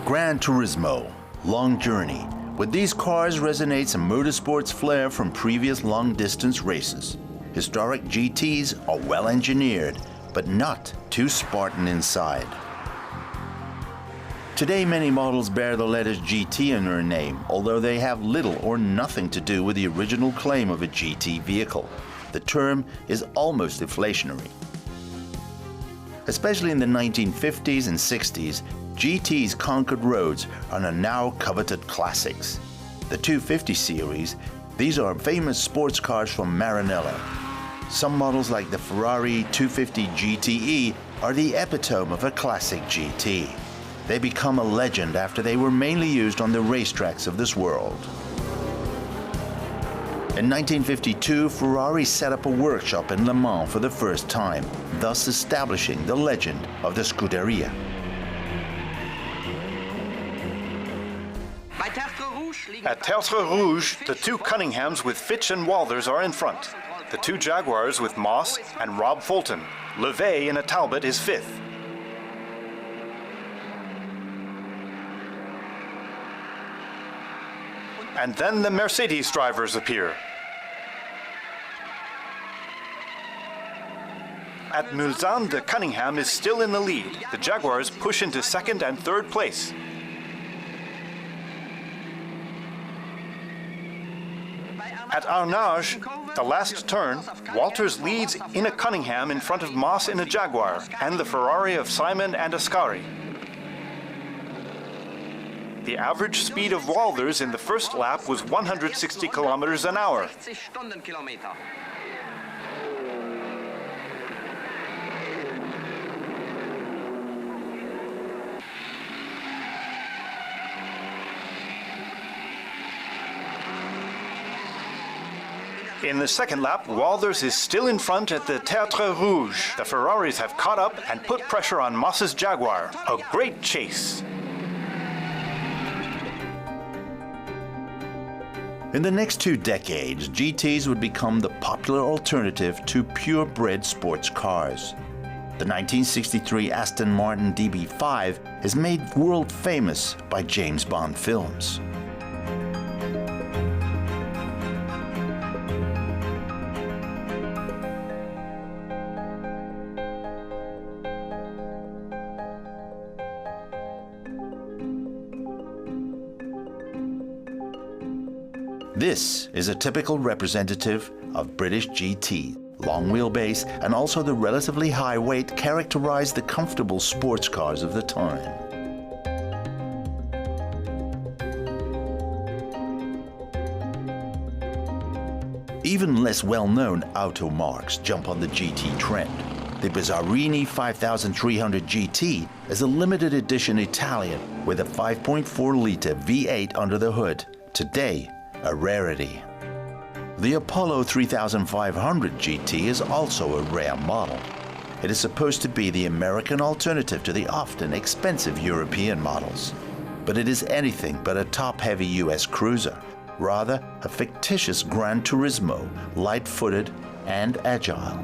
Gran Turismo, long journey. With these cars resonates a motorsports flair from previous long-distance races. Historic GTs are well engineered, but not too Spartan inside. Today, many models bear the letters GT in their name, although they have little or nothing to do with the original claim of a GT vehicle. The term is almost inflationary. Especially in the 1950s and 60s, GTs conquered roads and are now coveted classics. The 250 series, these are famous sports cars from Maranello. Some models like the Ferrari 250 GTE are the epitome of a classic GT. They become a legend after they were mainly used on the racetracks of this world. In 1952, Ferrari set up a workshop in Le Mans for the first time, thus establishing the legend of the Scuderia. At Tertre Rouge, the two Cunninghams with Fitch and Walthers are in front. The two Jaguars with Moss and Rob Fulton. Levay in a Talbot is fifth. And then the Mercedes drivers appear. At Mulsanne, the Cunningham is still in the lead. The Jaguars push into second and third place. At Arnage, the last turn, Walters leads in a Cunningham in front of Moss in a Jaguar and the Ferrari of Simon and Ascari. The average speed of Walthers in the first lap was 160 kilometers an hour. In the second lap, Walthers is still in front at the Tertre Rouge. The Ferraris have caught up and put pressure on Moss's Jaguar. A great chase. In the next 2 decades, GTs would become the popular alternative to purebred sports cars. The 1963 Aston Martin DB5 is made world famous by James Bond films. This is a typical representative of British GT. Long wheelbase and also the relatively high weight characterized the comfortable sports cars of the time. Even less well-known auto marques jump on the GT trend. The Bizzarini 5300 GT is a limited edition Italian with a 5.4-liter V8 under the hood. Today, a rarity. The Apollo 3500 GT is also a rare model. It is supposed to be the American alternative to the often expensive European models. But it is anything but a top-heavy US cruiser, rather a fictitious Gran Turismo, light-footed and agile.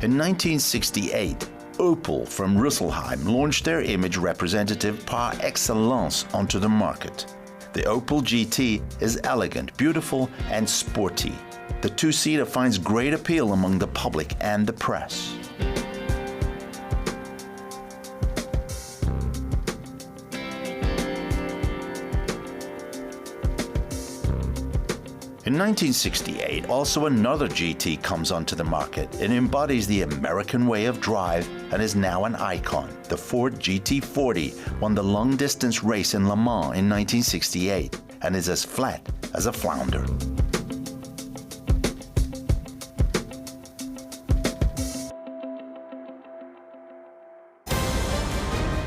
In 1968, Opel from Rüsselsheim launched their image representative par excellence onto the market. The Opel GT is elegant, beautiful, and sporty. The two-seater finds great appeal among the public and the press. In 1968, also another GT comes onto the market. It embodies the American way of drive and is now an icon. The Ford GT40 won the long-distance race in Le Mans in 1968 and is as flat as a flounder.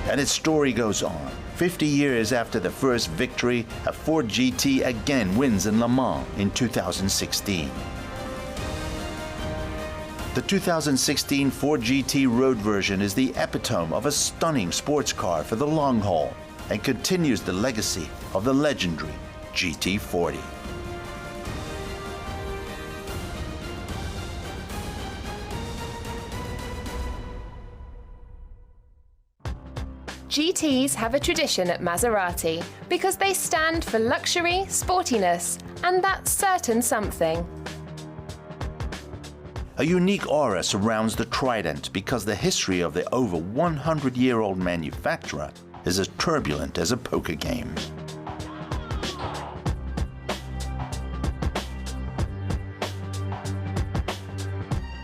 And its story goes on. 50 years after the first victory, a Ford GT again wins in Le Mans in 2016. The 2016 Ford GT Road version is the epitome of a stunning sports car for the long haul and continues the legacy of the legendary GT40. GTs have a tradition at Maserati because they stand for luxury, sportiness, and that certain something. A unique aura surrounds the Trident because the history of the over 100-year-old manufacturer is as turbulent as a poker game.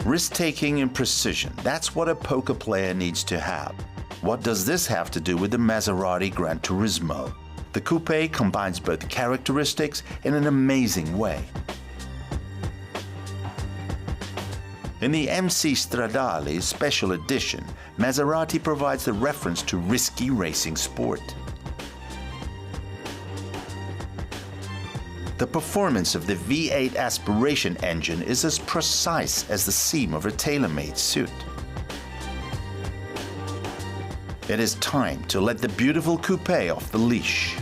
Risk-taking and precision, that's what a poker player needs to have. What does this have to do with the Maserati Gran Turismo? The coupe combines both characteristics in an amazing way. In the MC Stradale Special Edition, Maserati provides the reference to risky racing sport. The performance of the V8 aspiration engine is as precise as the seam of a tailor-made suit. It is time to let the beautiful coupe off the leash.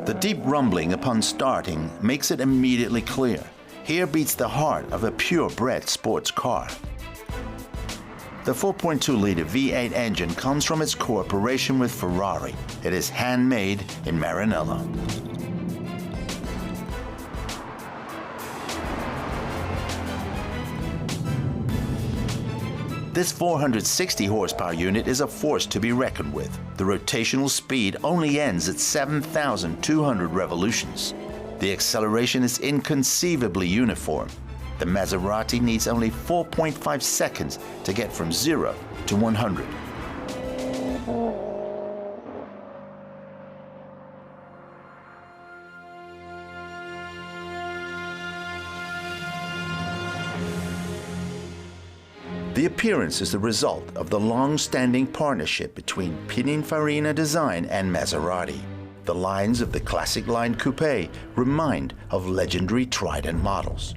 The deep rumbling upon starting makes it immediately clear. Here beats the heart of a purebred sports car. The 4.2-liter V8 engine comes from its cooperation with Ferrari. It is handmade in Maranello. This 460 horsepower unit is a force to be reckoned with. The rotational speed only ends at 7,200 revolutions. The acceleration is inconceivably uniform. The Maserati needs only 4.5 seconds to get from 0 to 100. The appearance is the result of the long-standing partnership between Pininfarina Design and Maserati. The lines of the classic line coupe remind of legendary Trident models.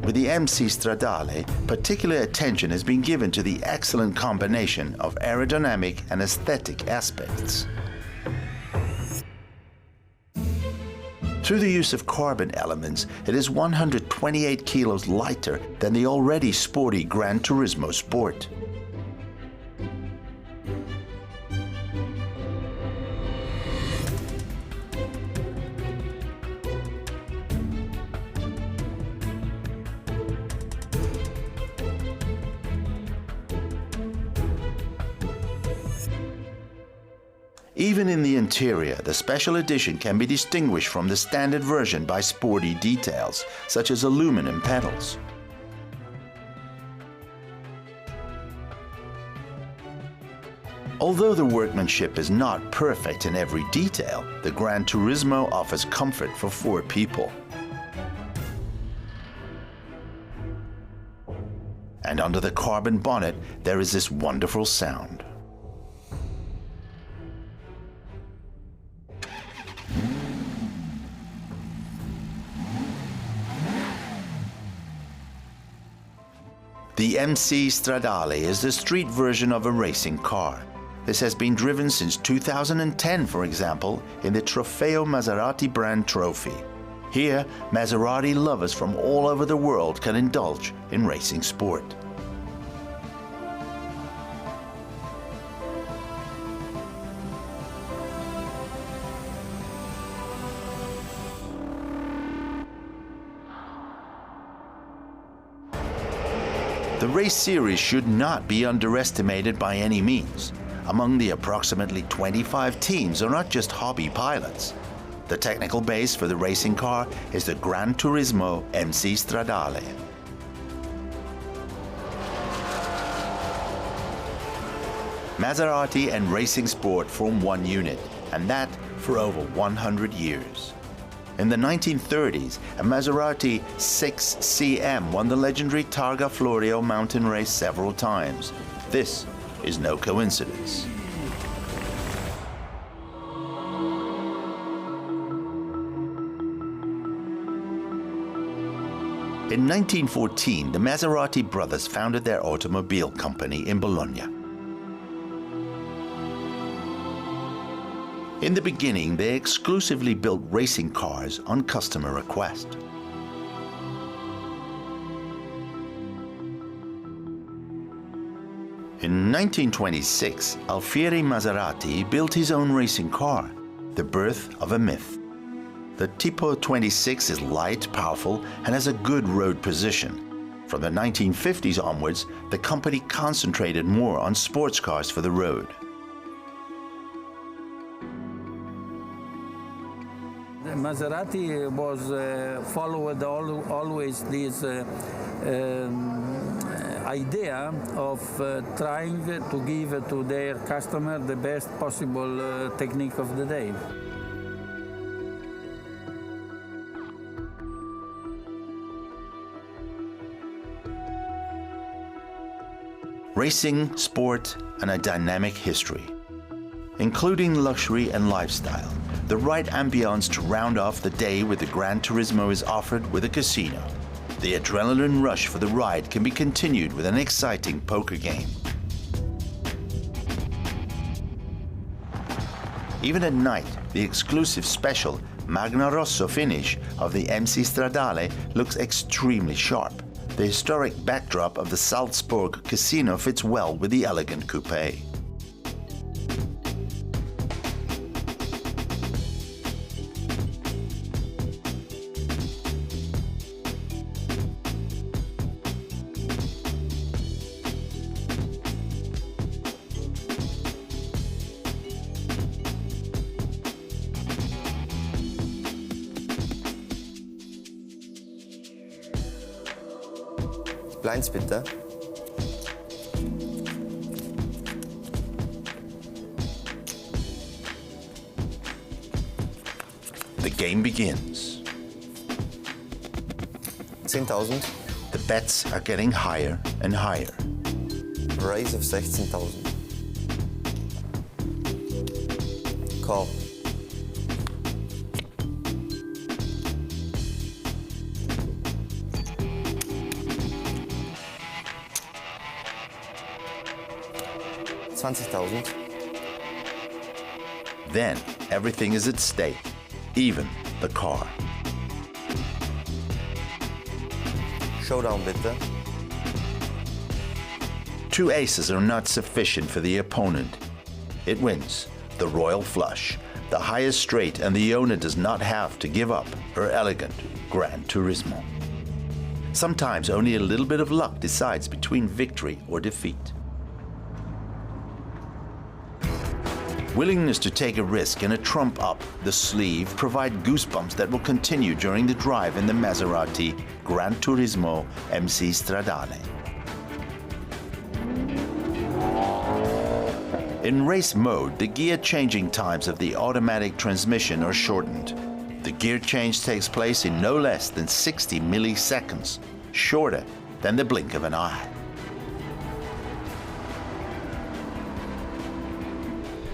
With the MC Stradale, particular attention has been given to the excellent combination of aerodynamic and aesthetic aspects. Through the use of carbon elements, it is 128 kilos lighter than the already sporty Gran Turismo Sport. Even in the interior, the special edition can be distinguished from the standard version by sporty details, such as aluminum pedals. Although the workmanship is not perfect in every detail, the Gran Turismo offers comfort for 4 people. And under the carbon bonnet, there is this wonderful sound. The MC Stradale is the street version of a racing car. This has been driven since 2010, for example, in the Trofeo Maserati brand trophy. Here, Maserati lovers from all over the world can indulge in racing sport. The race series should not be underestimated by any means. Among the approximately 25 teams are not just hobby pilots. The technical base for the racing car is the Gran Turismo MC Stradale. Maserati and racing sport form one unit, and that for over 100 years. In the 1930s, a Maserati 6CM won the legendary Targa Florio mountain race several times. This is no coincidence. In 1914, the Maserati brothers founded their automobile company in Bologna. In the beginning, they exclusively built racing cars on customer request. In 1926, Alfieri Maserati built his own racing car, the birth of a myth. The Tipo 26 is light, powerful, and has a good road position. From the 1950s onwards, the company concentrated more on sports cars for the road. Maserati was followed always this idea of trying to give to their customer the best possible technique of the day. Racing, sport, and a dynamic history. Including luxury and lifestyle, the right ambience to round off the day with the Gran Turismo is offered with a casino. The adrenaline rush for the ride can be continued with an exciting poker game. Even at night, the exclusive special Magna Rosso finish of the MC Stradale looks extremely sharp. The historic backdrop of the Salzburg casino fits well with the elegant coupe. Blinds bitte. The game begins. 10.000. The bets are getting higher and higher. Raise of 16.000. Call. Then everything is at stake, even the car. Showdown bitte. Two aces are not sufficient for the opponent. It wins the royal flush, the highest straight, and the owner does not have to give up her elegant Gran Turismo. Sometimes only a little bit of luck decides between victory or defeat. Willingness to take a risk and a trump up the sleeve provide goosebumps that will continue during the drive in the Maserati Gran Turismo MC Stradale. In race mode, the gear changing times of the automatic transmission are shortened. The gear change takes place in no less than 60 milliseconds, shorter than the blink of an eye.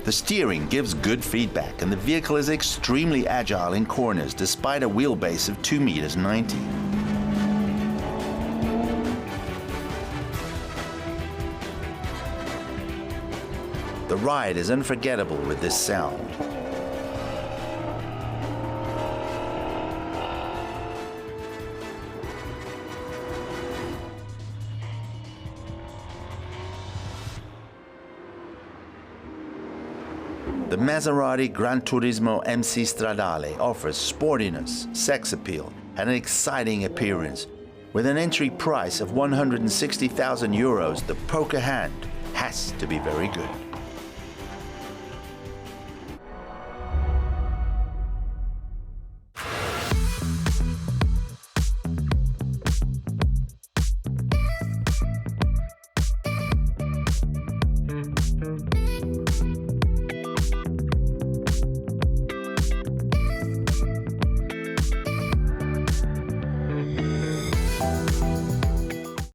The steering gives good feedback and the vehicle is extremely agile in corners despite a wheelbase of 2.90 meters. The ride is unforgettable with this sound. The Maserati Gran Turismo MC Stradale offers sportiness, sex appeal, and an exciting appearance. With an entry price of 160,000 euros, the poker hand has to be very good.